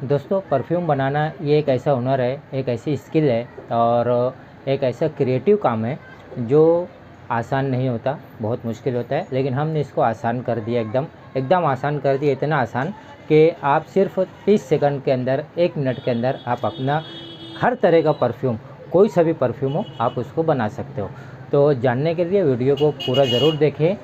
दोस्तों, परफ्यूम बनाना ये एक ऐसा हुनर है, एक ऐसी स्किल है और एक ऐसा क्रिएटिव काम है जो आसान नहीं होता, बहुत मुश्किल होता है। लेकिन हमने इसको आसान कर दिया, एकदम एकदम आसान कर दिया। इतना आसान कि आप सिर्फ 30 सेकंड के अंदर, 1 मिनट के अंदर आप अपना हर तरह का परफ्यूम, कोई सा भी परफ्यूम हो, आप उसको बना सकते हो। तो जानने के लिए वीडियो को पूरा ज़रूर देखें।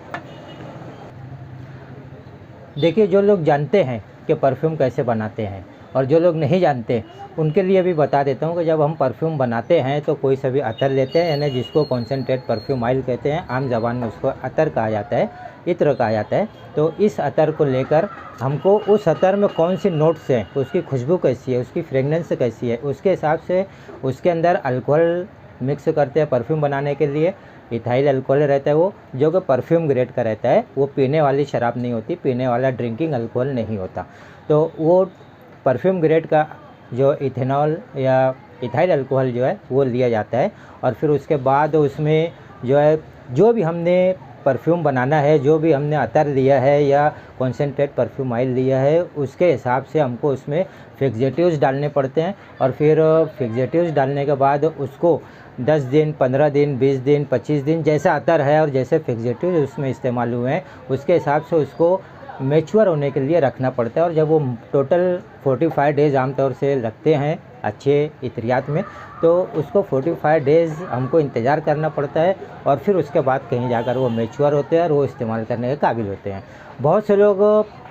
देखिए, जो लोग जानते हैं कि परफ्यूम कैसे बनाते हैं और जो लोग नहीं जानते उनके लिए भी बता देता हूँ कि जब हम परफ्यूम बनाते हैं तो कोई सा भी अतर लेते हैं, यानी जिसको कॉन्सेंट्रेट परफ्यूम ऑयल कहते हैं, आम ज़बान में उसको अतर कहा जाता है, इत्र कहा जाता है। तो इस अतर को लेकर हमको उस अतर में कौन सी नोट्स हैं, उसकी खुशबू कैसी है, उसकी फ्रेगनेंस कैसी है, उसके हिसाब से उसके अंदर अल्कोहल मिक्स करते हैं परफ्यूम बनाने के लिए। इथाइल अल्कोहल रहता है वो, जो कि परफ्यूम ग्रेड का रहता है, वो पीने वाली शराब नहीं होती, पीने वाला ड्रिंकिंग अल्कोहल नहीं होता। तो वो परफ्यूम ग्रेड का जो इथेनॉल या इथाइल अल्कोहल जो है वो लिया जाता है और फिर उसके बाद उसमें जो है, जो भी हमने परफ्यूम बनाना है, जो भी हमने अतर लिया है या कॉन्सेंट्रेट परफ्यूम ऑयल लिया है, उसके हिसाब से हमको उसमें फिक्सेटिव्स डालने पड़ते हैं। और फिर फिक्सेटिव्स डालने के बाद उसको 10 दिन, 15 दिन, 20 दिन, 25 दिन, जैसा अतर है और जैसे फिक्सेटिव उसमें इस्तेमाल हुए हैं उसके हिसाब से उसको मैच्योर होने के लिए रखना पड़ता है। और जब वो टोटल 45 डेज़ आमतौर से रखते हैं अच्छे इत्रियात में, तो उसको 45 डेज़ हमको इंतज़ार करना पड़ता है और फिर उसके बाद कहीं जाकर वो मैच्योर होते हैं और वो इस्तेमाल करने के काबिल होते हैं। बहुत से लोग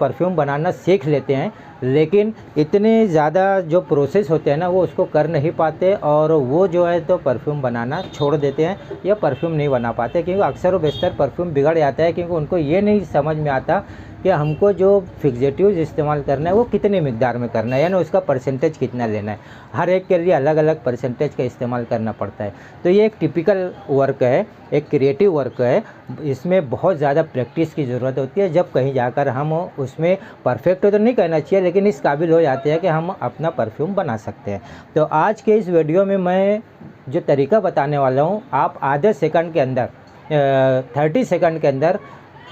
परफ्यूम बनाना सीख लेते हैं, लेकिन इतने ज़्यादा जो प्रोसेस होते हैं ना, वो उसको कर नहीं पाते और वो जो है तो परफ्यूम बनाना छोड़ देते हैं या परफ्यूम नहीं बना पाते, क्योंकि अक्सर व बेशतर परफ्यूम बिगड़ जाता है, क्योंकि उनको ये नहीं समझ में आता कि हमको जो फिक्सेटिव्स इस्तेमाल करना है वो कितने मिकदार में करना है, यानी उसका परसेंटेज कितना लेना है। हर एक के लिए अलग अलग परसेंटेज का इस्तेमाल करना पड़ता है। तो ये एक टिपिकल वर्क है, एक क्रिएटिव वर्क है। इसमें बहुत ज़्यादा प्रैक्टिस की ज़रूरत होती है। जब कहीं जाकर हम उसमें परफेक्ट तो नहीं कहना चाहिए, लेकिन इस काबिल हो जाते हैं कि हम अपना परफ्यूम बना सकते हैं। तो आज के इस वीडियो में मैं जो तरीका बताने वाला हूँ, आप आधे सेकंड के अंदर 30 सेकंड के अंदर,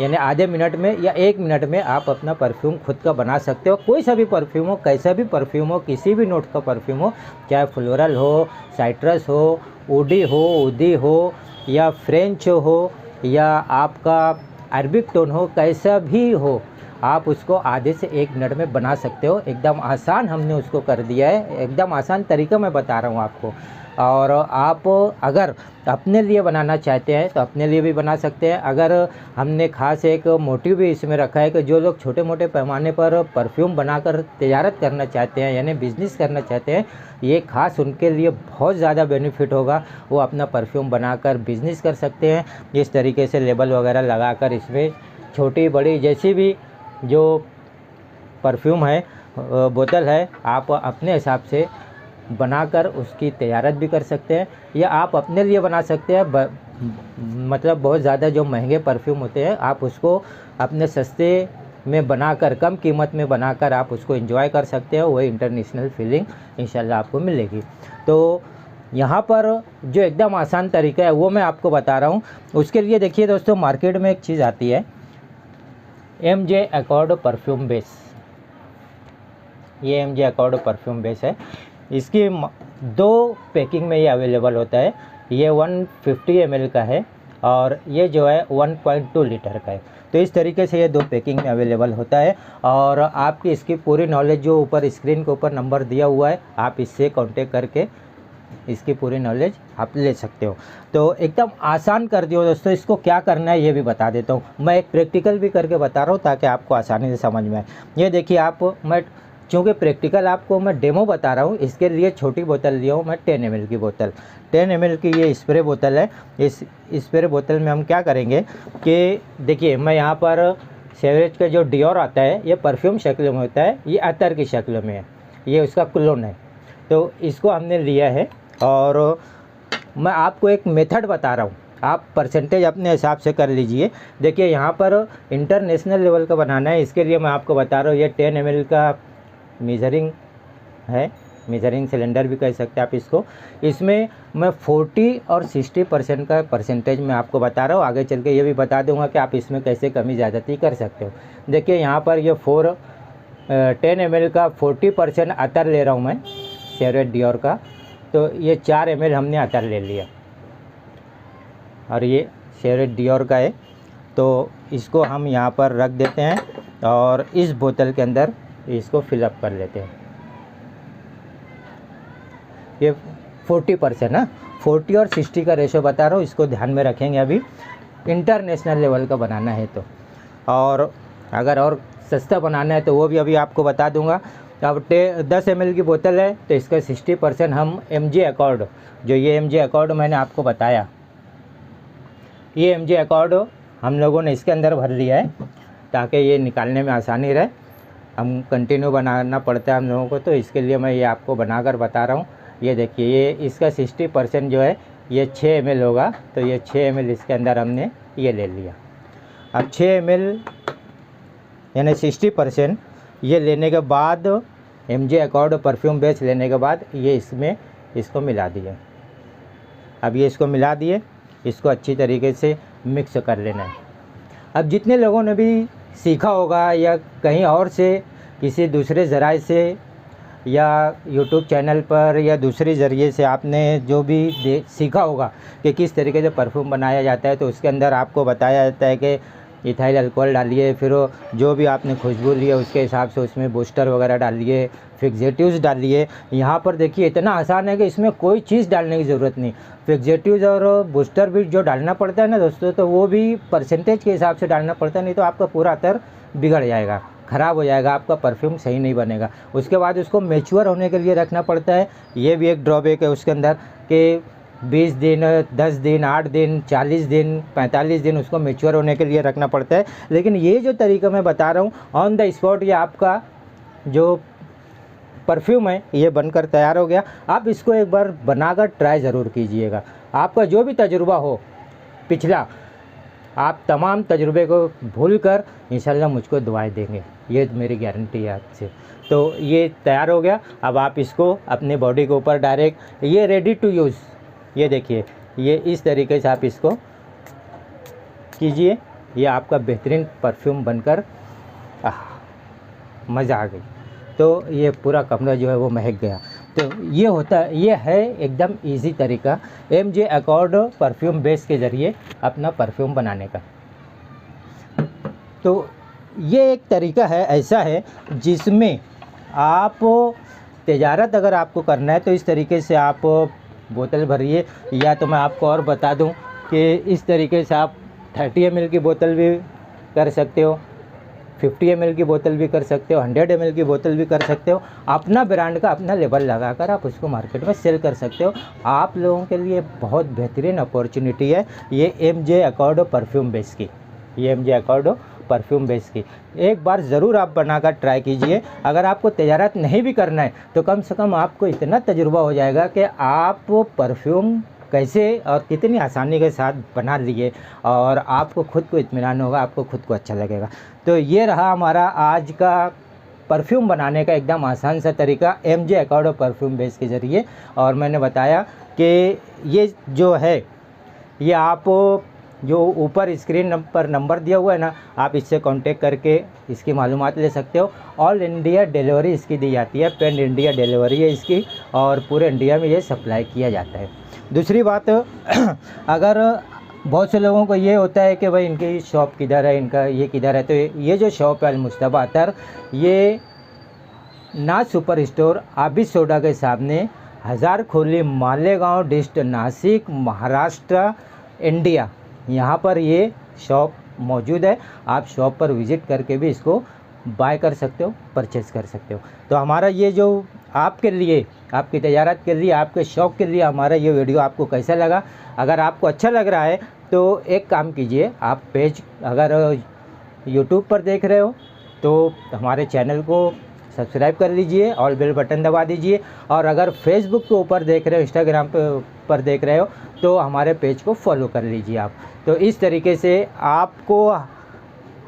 यानी आधे मिनट में या 1 मिनट में आप अपना परफ्यूम खुद का बना सकते हो। कोई सा भी परफ्यूम हो, कैसा भी परफ्यूम हो, किसी भी नोट का परफ्यूम हो, चाहे फ्लोरल हो, साइट्रस हो, वुडी हो, उदी हो, या फ्रेंच हो, या आपका अरबिक टोन हो, कैसा भी हो, आप उसको आधे से 1 मिनट में बना सकते हो। एकदम आसान हमने उसको कर दिया है, एकदम आसान तरीका मैं बता रहा हूँ आपको। और आप अगर अपने लिए बनाना चाहते हैं तो अपने लिए भी बना सकते हैं। अगर हमने ख़ास एक मोटिव भी इसमें रखा है कि जो लोग छोटे मोटे पैमाने पर परफ्यूम बनाकर तिजारत करना चाहते हैं, यानी बिज़नेस करना चाहते हैं, ये ख़ास उनके लिए बहुत ज़्यादा बेनिफिट होगा। वो अपना परफ्यूम बनाकर बिज़नेस कर सकते हैं। इस तरीके से लेबल वगैरह लगाकर इसमें छोटी बड़ी जैसी भी जो परफ्यूम है, बोतल है, आप अपने हिसाब से बनाकर उसकी तैयारत भी कर सकते हैं, या आप अपने लिए बना सकते हैं। मतलब बहुत ज़्यादा जो महंगे परफ्यूम होते हैं, आप उसको अपने सस्ते में बनाकर, कम कीमत में बनाकर आप उसको एंजॉय कर सकते हो। वही इंटरनेशनल फीलिंग इंशाल्लाह आपको मिलेगी। तो यहाँ पर जो एकदम आसान तरीका है वो मैं आपको बता रहा हूँ। उसके लिए देखिए दोस्तों, मार्केट में एक चीज़ आती है, MJ Accord परफ्यूम बेस। ये MJ Accord परफ्यूम बेस है। इसकी 2 पैकिंग में ये अवेलेबल होता है। ये 150 ml का है और ये जो है 1.2 लीटर का है। तो इस तरीके से ये 2 पैकिंग में अवेलेबल होता है। और आपकी इसकी पूरी नॉलेज जो ऊपर स्क्रीन के ऊपर नंबर दिया हुआ है, आप इससे कांटेक्ट करके इसकी पूरी नॉलेज आप ले सकते हो। तो एकदम आसान कर दियो दोस्तों। इसको क्या करना है ये भी बता देता हूँ। मैं एक प्रैक्टिकल भी करके बता रहा हूँ ताकि आपको आसानी से समझ में आए। ये देखिए, मैं चूँकि प्रैक्टिकल आपको मैं डेमो बता रहा हूँ, इसके लिए छोटी बोतल लिया हूँ मैं, 10 ml की बोतल। 10 ml की ये स्प्रे बोतल है। इस स्प्रे बोतल में हम क्या करेंगे कि देखिए, मैं यहाँ पर सेवरेज का जो डियोर आता है, ये परफ्यूम शक्ल में होता है, ये अतर की शक्ल में है, ये उसका क्लोन है। तो इसको हमने लिया है और मैं आपको एक मेथड बता रहा हूँ, आप परसेंटेज अपने हिसाब से कर लीजिए। देखिए, यहाँ पर इंटरनेशनल लेवल का बनाना है, इसके लिए मैं आपको बता रहा हूँ। ये 10 ml का मेजरिंग है, मेजरिंग सिलेंडर भी कह सकते हैं आप इसको। इसमें मैं 40 और 60% का परसेंटेज मैं आपको बता रहा हूँ। आगे चल के ये भी बता दूंगा कि आप इसमें कैसे कमी ज़्यादती कर सकते हो। देखिए, यहाँ पर ये 4 10 ml का 40% अतर ले रहा हूँ मैं, शेरवेट डियोर का। तो ये 4 ml हमने अतर ले लिया और ये शेरवेट डियोर का है। तो इसको हम यहाँ पर रख देते हैं और इस बोतल के अंदर इसको फिलअप कर लेते हैं। ये 40% ना, 40 और 60 का रेशो बता रहा हूँ, इसको ध्यान में रखेंगे। अभी इंटरनेशनल लेवल का बनाना है तो, और अगर और सस्ता बनाना है तो वो भी अभी आपको बता दूंगा। अब 10 ml की बोतल है तो इसका 60% हम MJ एकॉर्ड, जो ये MJ एकॉर्ड मैंने आपको बताया, ये MJ एकॉर्ड हम लोगों ने इसके अंदर भर लिया है ताकि ये निकालने में आसानी रहे। हम कंटिन्यू बनाना पड़ता है हम लोगों को, तो इसके लिए मैं ये आपको बनाकर बता रहा हूँ। ये देखिए, ये इसका 60% जो है ये 6 ml होगा, तो ये 6 ml इसके अंदर हमने ये ले लिया। अब 6 ml यानी 60% ये लेने के बाद MJ एकॉर्ड परफ्यूम बेस लेने के बाद ये इसमें इसको मिला दिए। अब ये इसको मिला दिए, इसको अच्छी तरीके से मिक्स कर लेना है। अब जितने लोगों ने भी सीखा होगा या कहीं और से किसी दूसरे ज़राए से या YouTube चैनल पर या दूसरे ज़रिए से आपने जो भी सीखा होगा कि किस तरीके से परफ्यूम बनाया जाता है, तो उसके अंदर आपको बताया जाता है कि इथाइल अल्कोहल डालिए, फिर जो भी आपने खुशबू ली है उसके हिसाब से उसमें बूस्टर वगैरह डालिए, फिक्सेटिव्स डालिए। यहाँ पर देखिए इतना आसान है कि इसमें कोई चीज़ डालने की ज़रूरत नहीं। फिक्सेटिव्स और बूस्टर भी जो डालना पड़ता है ना दोस्तों, तो वो भी परसेंटेज के हिसाब से डालना पड़ता है, नहीं तो आपका पूरा अतर बिगड़ जाएगा, ख़राब हो जाएगा, आपका परफ्यूम सही नहीं बनेगा। उसके बाद उसको मैच्योर होने के लिए रखना पड़ता है। ये भी एक ड्रॉबैक है उसके अंदर कि 20 दिन, 10 दिन, 8 दिन, 40 दिन, 45 दिन उसको मैच्योर होने के लिए रखना पड़ता है। लेकिन ये जो तरीका मैं बता रहा हूँ ऑन द स्पॉट, ये आपका जो परफ्यूम है ये बनकर तैयार हो गया। आप इसको एक बार बनाकर ट्राई ज़रूर कीजिएगा। आपका जो भी तजुर्बा हो पिछला, आप तमाम तजुर्बे को भूलकर इंशाल्लाह मुझको दुआएं देंगे, ये मेरी गारंटी है आपसे। तो ये तैयार हो गया। अब आप इसको अपने बॉडी के ऊपर डायरेक्ट, ये रेडी टू यूज़, ये देखिए, ये इस तरीके से आप इसको कीजिए। ये आपका बेहतरीन परफ्यूम बनकर मज़ा आ गई। तो ये पूरा कमरा जो है वो महक गया। तो ये होता है, ये है एकदम इजी तरीका MJ एकॉर्ड परफ्यूम बेस के ज़रिए अपना परफ्यूम बनाने का। तो ये एक तरीका है, ऐसा है जिसमें आप तिजारत अगर आपको करना है तो इस तरीके से आप बोतल भरिए। या तो मैं आपको और बता दूं कि इस तरीके से आप 30 ml की बोतल भी कर सकते हो, 50 ml की बोतल भी कर सकते हो, 100 ml की बोतल भी कर सकते हो। अपना ब्रांड का अपना लेबल लगाकर आप उसको मार्केट में सेल कर सकते हो। आप लोगों के लिए बहुत बेहतरीन अपॉर्चुनिटी है ये MJ एकॉर्ड परफ्यूम बेस की, ये MJ एकॉर्ड परफ्यूम बेस की। एक बार ज़रूर आप बनाकर ट्राई कीजिए। अगर आपको तिजारत नहीं भी करना है तो कम से कम आपको इतना तजुर्बा हो जाएगा कि आप परफ्यूम कैसे और कितनी आसानी के साथ बना लिए और आपको खुद को इत्मीनान होगा, आपको खुद को अच्छा लगेगा। तो ये रहा हमारा आज का परफ्यूम बनाने का एकदम आसान सा तरीका MJ एकॉर्ड परफ्यूम बेस के ज़रिए। और मैंने बताया कि ये जो है ये आप जो ऊपर स्क्रीन पर नंबर दिया हुआ है ना, आप इससे कांटेक्ट करके इसकी मालूमात ले सकते हो। ऑल इंडिया डिलीवरी इसकी दी जाती है, पैन इंडिया डिलीवरी है इसकी, और पूरे इंडिया में ये सप्लाई किया जाता है। दूसरी बात, अगर बहुत से लोगों को ये होता है कि भाई इनकी शॉप किधर है, इनका ये किधर है, तो ये जो शॉप है अल-मुस्तबा अतर, ये नाज सुपर स्टोर आबिद सोडा के सामने, हज़ार खोली, मालेगांव डिस्ट्रिक्ट, नासिक, महाराष्ट्र, इंडिया, यहाँ पर ये शॉप मौजूद है। आप शॉप पर विज़िट करके भी इसको बाय कर सकते हो, परचेज़ कर सकते हो। तो हमारा ये जो आपके लिए, आपकी तजारत के लिए, आपके शौक़ के लिए हमारा ये वीडियो आपको कैसा लगा? अगर आपको अच्छा लग रहा है तो एक काम कीजिए, आप पेज अगर यूट्यूब पर देख रहे हो तो हमारे चैनल को सब्सक्राइब कर लीजिए और बेल बटन दबा दीजिए। और अगर फेसबुक के ऊपर देख रहे हो, इंस्टाग्राम पर देख रहे हो तो हमारे पेज को फॉलो कर लीजिए आप। तो इस तरीके से आपको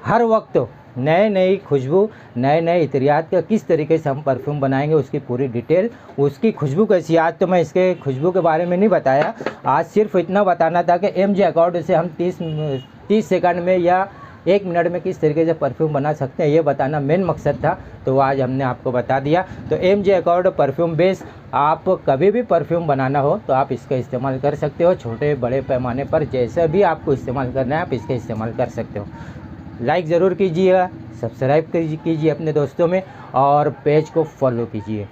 हर वक्त नए नई खुशबू, नए नए इतरियात का किस तरीके से हम परफ्यूम बनाएंगे उसकी पूरी डिटेल, उसकी खुशबू कैसी। आज तो मैं इसके खुशबू के बारे में नहीं बताया, आज सिर्फ इतना बताना था कि MJ एकॉर्ड से हम 30 सेकंड में या 1 मिनट में किस तरीके से परफ्यूम बना सकते हैं ये बताना मेन मकसद था, तो आज हमने आपको बता दिया। तो MJ Accord परफ्यूम बेस, आप कभी भी परफ्यूम बनाना हो तो आप इसका इस्तेमाल कर सकते हो, छोटे बड़े पैमाने पर जैसा भी आपको इस्तेमाल करना है आप इसका इस्तेमाल कर सकते हो। लाइक ज़रूर कीजिएगा, सब्सक्राइब कीजिए अपने दोस्तों में और पेज को फॉलो कीजिए।